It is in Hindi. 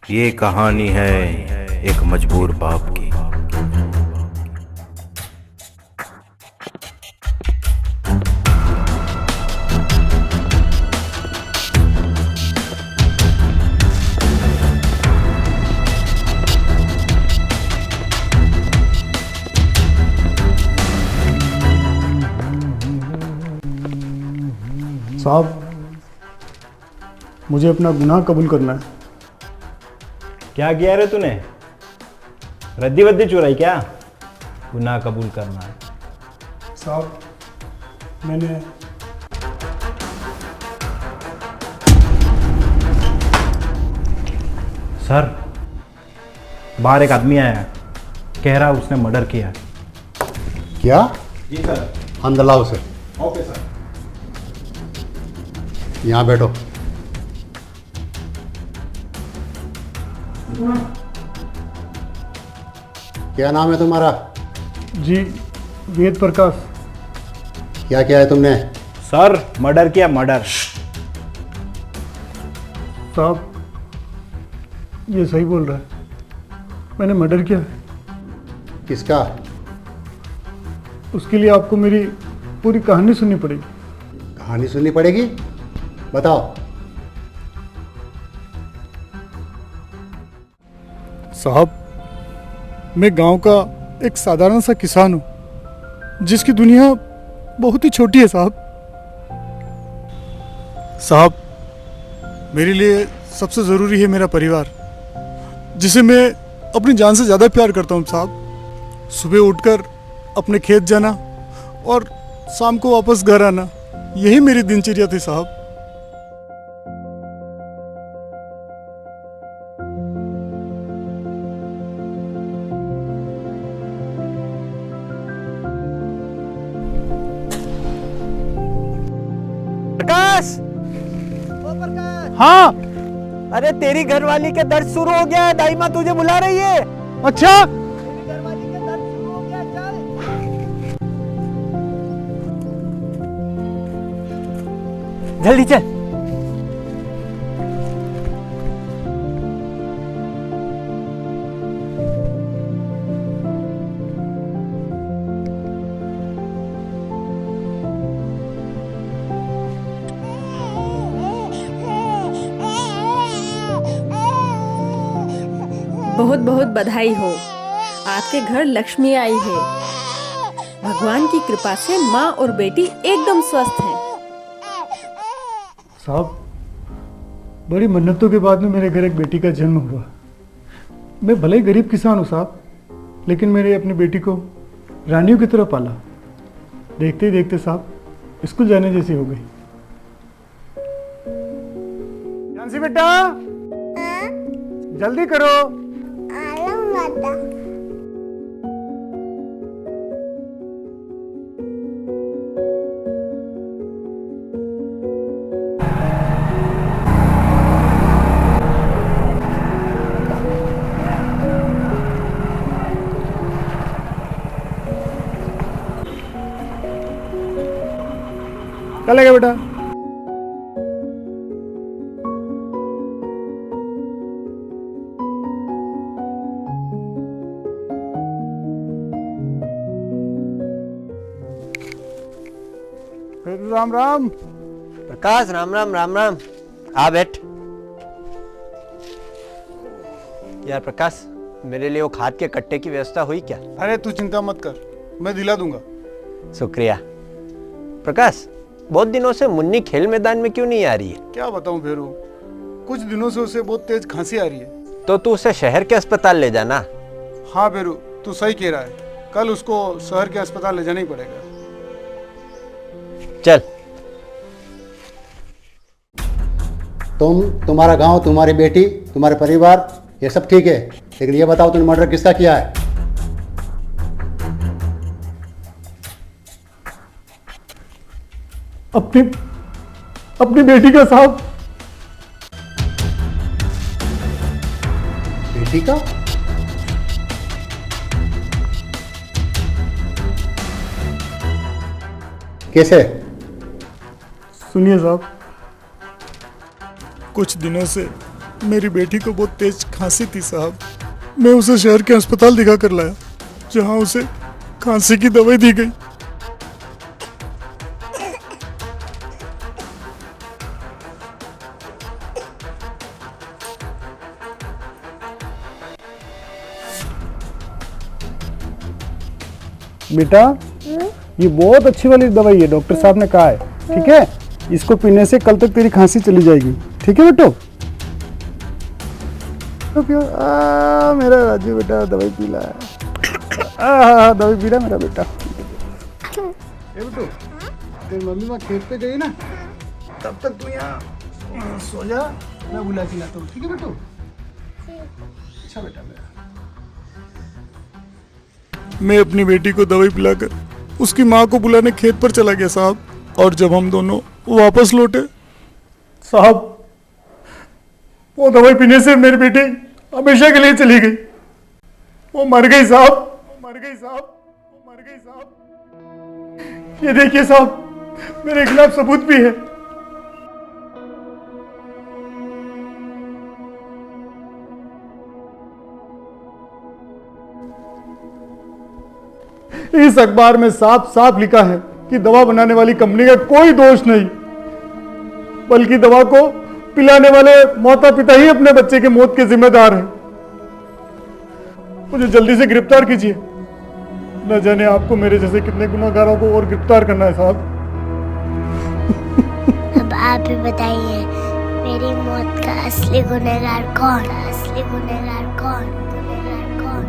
ये कहानी है एक मजबूर बाप की। साहब, मुझे अपना गुनाह कबूल करना है। क्या किया रे तूने? रद्दी वद्दी चुराई क्या? गुनाह कबूल करना है। साहब, मैंने सर, बाहर एक आदमी आया, कह रहा उसने मर्डर किया। क्या? जी सर। अंदर लाओ उसे। Okay sir. यहाँ बैठो। क्या नाम है तुम्हारा? जी, वेद प्रकाश। क्या किया है तुमने? सर, मर्डर किया, मर्डर। साहब, ये सही बोल रहा है, मैंने मर्डर किया है। किसका? उसके लिए आपको मेरी पूरी कहानी सुननी पड़ेगी। कहानी सुननी पड़ेगी? बताओ। साहब, मैं गांव का एक साधारण सा किसान हूं, जिसकी दुनिया बहुत ही छोटी है। साहब, मेरे लिए सबसे ज़रूरी है मेरा परिवार, जिसे मैं अपनी जान से ज़्यादा प्यार करता हूं। साहब, सुबह उठकर अपने खेत जाना और शाम को वापस घर आना, यही मेरी दिनचर्या थी। साहब, प्रकाश! हाँ। अरे तेरी घरवाली के दर्द शुरू हो गया है, दाई माँ तुझे बुला रही है। अच्छा, तेरी घरवाली के दर्द शुरू हो गया, चल जल्दी चल। बहुत बहुत बधाई हो, आपके घर लक्ष्मी आई है। भगवान की कृपा से माँ और बेटी एकदम स्वस्थ हैं। साहब, बड़ी मन्नतों के बाद में मेरे घर एक बेटी का जन्म हुआ। मैं भले ही गरीब किसान हूँ साहब, लेकिन मेरे अपनी बेटी को रानियों की तरह पाला। देखते ही देखते साहब स्कूल जाने जैसी हो गई। जानसी बेटा, जल्दी करो। चलेगा बेटा। फिर राम राम। प्रकाश, राम राम राम राम। आ बैठ। यार प्रकाश, मेरे लिए वो खाद के कट्टे की व्यवस्था हुई क्या? अरे तू चिंता मत कर, मैं दिला दूंगा। शुक्रिया। प्रकाश, बहुत दिनों से मुन्नी खेल मैदान में क्यों नहीं आ रही है? क्या बताऊं फेरू, कुछ दिनों से उसे बहुत तेज खांसी आ रही है। तो तू उसे शहर के अस्पताल ले जाना। हाँ फेरू, तू सही कह रहा है, कल उसको शहर के अस्पताल ले जाना ही पड़ेगा। चल। तुम्हारा गांव, तुम्हारी बेटी, तुम्हारे परिवार, ये सब ठीक है, लेकिन ये बताओ तुमने मर्डर किसका किया है? अपनी बेटी का साहब। बेटी का? कैसे? सुनिए साहब, कुछ दिनों से मेरी बेटी को बहुत तेज खांसी थी साहब। मैं उसे शहर के अस्पताल दिखा कर लाया, जहां उसे खांसी की दवाई दी गई। बेटा ये बहुत अच्छी वाली दवाई है, डॉक्टर साहब ने कहा है। ठीक है, इसको पीने से कल तक तेरी खांसी चली जाएगी। ठीक है बेटो? तो क्यों मेरा राजू बेटा दवाई पी रहा है। दवाई पी रहा मेरा बेटा। ए बेटो, तेरी मम्मी वहाँ खेत पे गई ना, तब तक तू यहाँ सो जा, मैं बुला के लाता हूँ। ठीक है बेटो? अच्छा बेटा मेरा। मैं अपनी बेटी को दवाई पिलाकर उसकी माँ को बुलाने खेत पर चला गया साहब। और जब हम दोनों वापस लौटे साहब, वो दवाई पीने से मेरी बेटी हमेशा के लिए चली गई। वो मर गई साहब, वो मर गई साहब, वो मर गई साहब। ये देखिए साहब, मेरे खिलाफ सबूत भी है। इस अखबार में साफ साफ लिखा है कि दवा बनाने वाली कंपनी का कोई दोष नहीं, बल्कि दवा को पिलाने वाले माता पिता ही अपने बच्चे के मौत के जिम्मेदार हैं। मुझे जल्दी से गिरफ्तार कीजिए। न जाने आपको मेरे जैसे कितने गुनाहगारों को और गिरफ्तार करना है साहब। अब आप ही बताइए, मेरी मौत का असली गुनहगार कौन? असली गुनहगार कौन? गुनहगार कौन?